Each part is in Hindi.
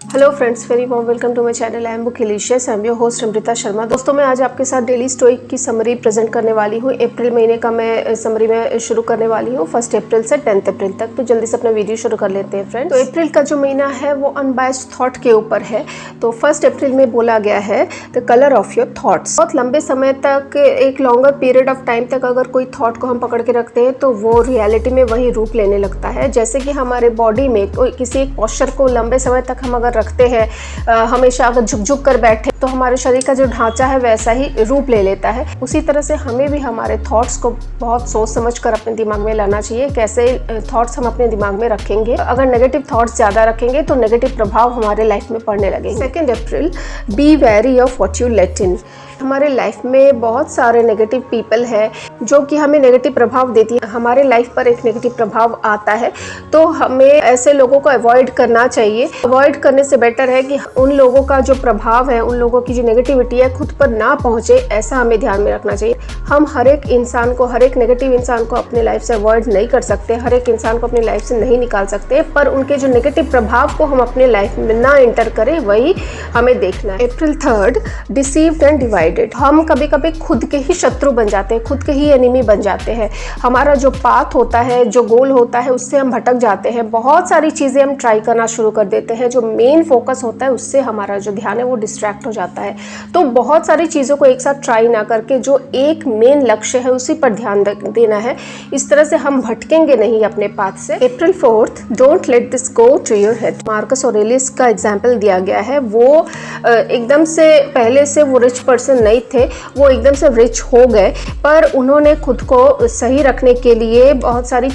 Hello friends, very warm welcome to my channel. I am Bookhilicious, I am your host Amrita Sharma. दोस्तों, मैं आज आपके साथ डेली स्टोइक की समरी प्रेजेंट करने वाली हूँ। अप्रैल महीने का मैं समरी में शुरू करने वाली हूँ 1 अप्रैल से 10 अप्रैल तक। तो जल्दी से अपना वीडियो शुरू कर लेते हैं फ्रेंड्स। तो अप्रैल का जो महीना है वो अनबायस्ड थॉट के ऊपर है। तो 1 अप्रैल में बोला गया है the colour of your thoughts. बहुत लंबे समय तक, एक लॉन्गर पीरियड ऑफ टाइम तक अगर कोई थॉट को हम पकड़ के रखते हैं तो वो रियलिटी में वही रूप लेने लगता है। जैसे कि हमारे बॉडी में कोई किसी एक पॉस्चर को लंबे समय तक हम अगर रखते हैं, हमेशा अगर झुक कर बैठे तो हमारे शरीर का जो ढांचा है वैसा ही रूप ले लेता है। उसी तरह से हमें भी हमारे थॉट्स को बहुत सोच समझ कर अपने दिमाग में लाना चाहिए। कैसे थॉट्स हम अपने दिमाग में रखेंगे? अगर नेगेटिव थॉट्स ज़्यादा रखेंगे तो नेगेटिव प्रभाव हमारे लाइफ में पड़ने लगेंगे। 2 अप्रैल, be wary of what you let in. हमारे लाइफ में बहुत सारे नेगेटिव पीपल हैं जो कि हमें नेगेटिव प्रभाव देती है। हमारे लाइफ पर एक नेगेटिव प्रभाव आता है तो हमें ऐसे लोगों को अवॉइड करना चाहिए। अवॉइड करने से बेटर है कि उन लोगों का जो प्रभाव है, उन लोगों की जो नेगेटिविटी है खुद पर ना पहुंचे, ऐसा हमें ध्यान में रखना चाहिए। हम हर एक इंसान को, हर एक नेगेटिव इंसान को अपने लाइफ से अवॉइड नहीं कर सकते, हर एक इंसान को अपनी लाइफ से नहीं निकाल सकते, पर उनके जो नेगेटिव प्रभाव को हम अपने लाइफ में ना एंटर करें, वही हमें देखना है। अप्रैल 3, डिसीव्ड एंड डिवाइडेड। हम कभी कभी खुद के ही शत्रु बन जाते हैं, खुद के ही एनिमी बन जाते हैं। हमारा जो पाथ होता है, जो गोल होता है, उससे हम भटक जाते हैं। बहुत सारी चीज़ें हम ट्राई करना शुरू कर देते हैं। जो मेन फोकस होता है उससे हमारा जो ध्यान है वो डिस्ट्रैक्ट हो जाता है। तो बहुत सारी चीज़ों को एक साथ ट्राई ना करके जो एक मेन लक्ष्य है उसी पर ध्यान देना है। इस तरह से हम भटकेंगे नहीं अपने पाथ से। April 4, don't let this go to your head. Marcus Aurelius का एग्जाम्पल दिया गया है। वो एकदम से, पहले से वो रिच पर्सन नहीं थे, वो एकदम से रिच हो गए, पर उन्होंने खुद को सही रखने के लिए बहुत सारी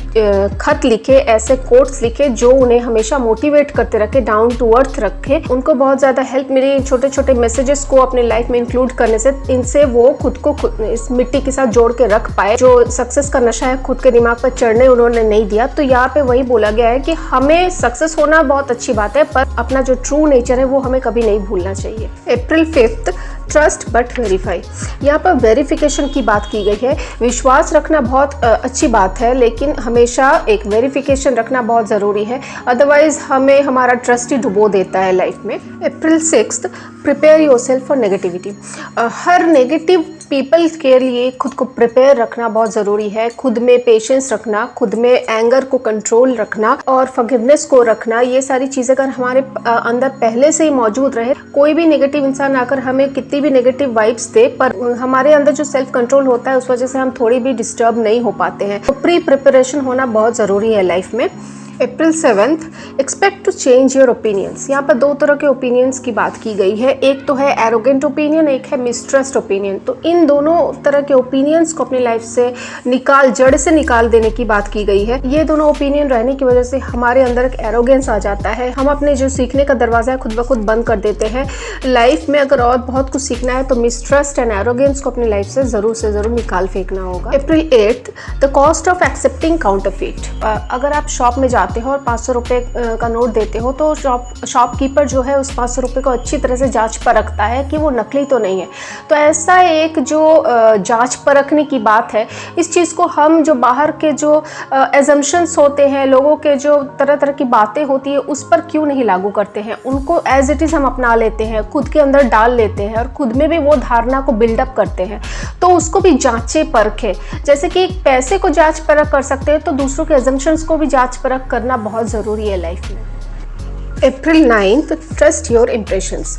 खत लिखे, ऐसे कोट्स लिखे जो उन्हें हमेशा मोटिवेट करते रखे, डाउन टू अर्थ रखे। उनको बहुत ज़्यादा हेल्प मिली छोटे छोटे मैसेजेस को अपने लाइफ में इंक्लूड करने से। इनसे वो खुद को इस मिट्टी के साथ जोड़ के रख पाए। जो सक्सेस का नशा है खुद के दिमाग पर चढ़ने उन्होंने नहीं दिया। तो यहाँ पे वही बोला गया है कि हमें सक्सेस होना बहुत अच्छी बात है, पर अपना जो ट्रू नेचर है वो हमें कभी नहीं भूलना चाहिए। अप्रैल 5, ट्रस्ट बट वेरीफाई। यहाँ पर वेरिफिकेशन की बात की गई है। विश्वास रखना बहुत अच्छी बात है, लेकिन हमेशा एक वेरिफिकेशन रखना बहुत ज़रूरी है, अदरवाइज हमें हमारा ट्रस्ट ही डुबो देता है लाइफ में। अप्रैल 6, prepare yourself for negativity. Her negative people के लिए खुद को प्रिपेयर रखना बहुत ज़रूरी है। खुद में पेशेंस रखना, खुद में एंगर को कंट्रोल रखना और फॉरगिवनेस को रखना, ये सारी चीज़ें अगर हमारे अंदर पहले से ही मौजूद रहे, कोई भी नेगेटिव इंसान आकर हमें कितनी भी नेगेटिव वाइब्स दे, पर हमारे अंदर जो सेल्फ कंट्रोल होता है उस वजह से हम थोड़ी भी डिस्टर्ब नहीं हो पाते हैं। तो प्री प्रिपरेशन होना बहुत ज़रूरी है लाइफ में। April 7, expect to change your opinions. यहाँ पर 2 तरह के ओपिनियंस की बात की गई है। एक तो है एरोगेंट ओपिनियन, एक है मिसट्रस्ट ओपिनियन। तो इन दोनों तरह के ओपिनियंस को अपनी लाइफ से जड़ से निकाल देने की बात की गई है। ये दोनों ओपिनियन रहने की वजह से हमारे अंदर एक एरोगेंस आ जाता है। हम अपने जो सीखने का दरवाजा है खुद ब खुद बंद कर देते हैं। लाइफ में अगर और बहुत कुछ सीखना है तो मिसट्रस्ट एंड एरोगेंस को अपनी लाइफ से ज़रूर से ज़रूर निकाल फेंकना होगा। अप्रैल 8, the cost of accepting counterfeit. अगर आप शॉप में जाते हो और 500 रुपये का नोट देते हो तो शॉपकीपर जो है उस 500 रुपये को अच्छी तरह से जांच परखता है कि वो नकली तो नहीं है। तो ऐसा एक जो जांच परखने की बात है, इस चीज़ को हम जो बाहर के जो एजम्पशंस होते हैं, लोगों के जो तरह तरह की बातें होती है, उस पर क्यों नहीं लागू करते हैं? उनको एज इट इज़ हम अपना लेते हैं, खुद के अंदर डाल लेते हैं और खुद में भी वो धारणा को बिल्डअप करते हैं। तो उसको भी जांचे परखें। जैसे कि पैसे को जांच परख कर सकते हैं, तो दूसरों के एजम्पशंस को भी जांच परख करना बहुत ज़रूरी है लाइफ में। अप्रैल 9, ट्रस्ट योर इम्प्रेशंस।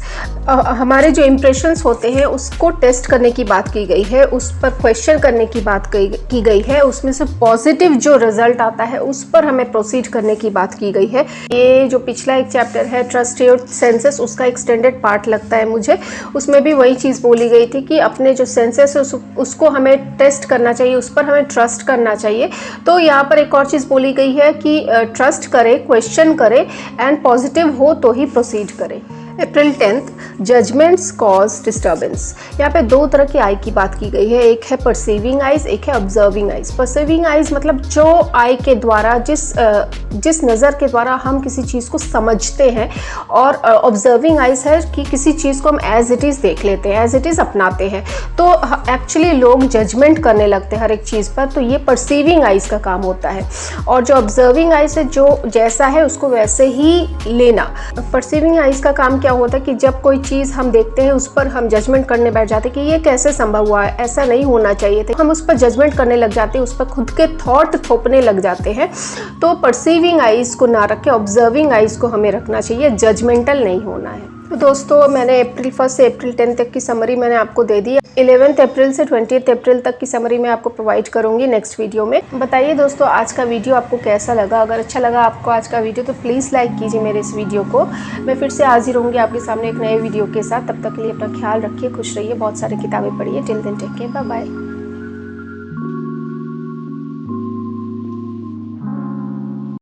हमारे जो इम्प्रेशंस होते हैं उसको टेस्ट करने की बात की गई है, उस पर क्वेश्चन करने की बात की गई है। उसमें से पॉजिटिव जो रिजल्ट आता है उस पर हमें प्रोसीड करने की बात की गई है। ये जो पिछला एक चैप्टर है ट्रस्ट योर सेंसेस, उसका एक्सटेंडेड पार्ट लगता है मुझे। उसमें भी वही चीज़ बोली गई थी कि अपने जो सेंसेस है उसको हमें टेस्ट करना चाहिए, उस पर हमें ट्रस्ट करना चाहिए। तो यहाँ पर एक और चीज़ बोली गई है कि ट्रस्ट करें, क्वेश्चन करें एंड पॉजिटिव हो तो ही प्रोसीड करें। अप्रैल 10th, जजमेंट्स कॉज डिस्टर्बेंस। यहाँ पे दो तरह की आई की बात की गई है, एक है परसीविंग आइज, एक है ऑब्जर्विंग आइज। परसीविंग आइज मतलब जो आई के द्वारा जिस नज़र के द्वारा हम किसी चीज़ को समझते हैं, और ऑब्जर्विंग आइज है कि किसी चीज़ को हम एज इट इज़ देख लेते हैं, एज इट इज़ अपनाते हैं। तो एक्चुअली लोग जजमेंट करने लगते हैं हर एक चीज़ पर, तो ये परसीविंग आइज का काम होता है। और जो ऑब्जर्विंग आइज है, जो जैसा है उसको वैसे ही लेना। परसीविंग आइज का काम क्या होता है कि जब कोई चीज़ हम देखते हैं उस पर हम जजमेंट करने बैठ जाते हैं कि ये कैसे संभव हुआ है, ऐसा नहीं होना चाहिए था, हम उस पर जजमेंट करने लग जाते हैं, उस पर खुद के थॉट थोपने लग जाते हैं। तो परसीविंग आइज को ना रख के ऑब्जर्विंग आइज को हमें रखना चाहिए, जजमेंटल नहीं होना है। तो दोस्तों, मैंने अप्रैल 1 से अप्रैल 10 तक की समरी मैंने आपको दे दी। 11 अप्रैल से 20 अप्रैल तक की समरी मैं आपको प्रोवाइड करूंगी नेक्स्ट वीडियो में। बताइए दोस्तों, आज का वीडियो आपको कैसा लगा? अगर अच्छा लगा आपको आज का वीडियो तो प्लीज़ लाइक कीजिए मेरे इस वीडियो को। मैं फिर से हाजिर होंगी आपके सामने एक नए वीडियो के साथ। तब तक के लिए अपना ख्याल रखिए, खुश रहिए, बहुत सारी किताबें पढ़िए। Till then take care, bye bye.